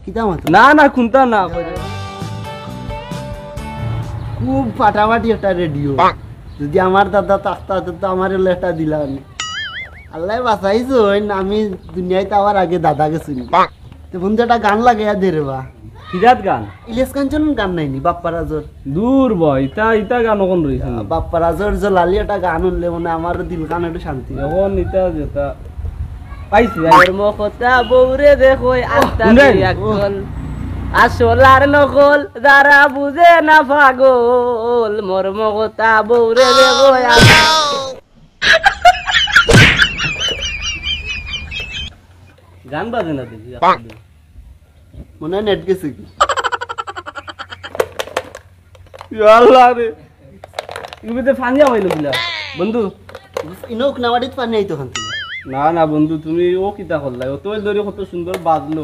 কিতা মাতো না না খুনতা না খুব ফাটাফাটি একটা রেডিও যদি আমার দাদা থাকতা তো আমার লেটা দিলাম আল্লাহ বাঁচাইছো আমি দুনিয়ায় তো আমার আগে দাদাকে শুনি তো বন্ধু একটা গান লাগে দে রে বা কিরাত গান ইলিয়াস কাঞ্চন গান নাইনি বাপ্পারাজর দূর বয় ইতা ইতা গান কোন রইছে বাপ্পারাজর যে লালি একটা গান উনলে মানে আমার দিল কান একটু শান্তি এখন ইতা যেটা পাইছি কর্মকতা বৌরে দেখো আস্তা আকল আসলার নকল যারা বুঝে না পাগল মর্মকতা বৌরে দেখো গান বাজে না দেখি মনে হয় নেট গেছে কি আল্লাহ রে ইবিতে ফানিয়া হইলো বিলা বন্ধু ইনো নামাডিত পানি আইতো খান না না বন্ধু তুমি ও কিতা করলা ও তো ধরে কত সুন্দর বাজলো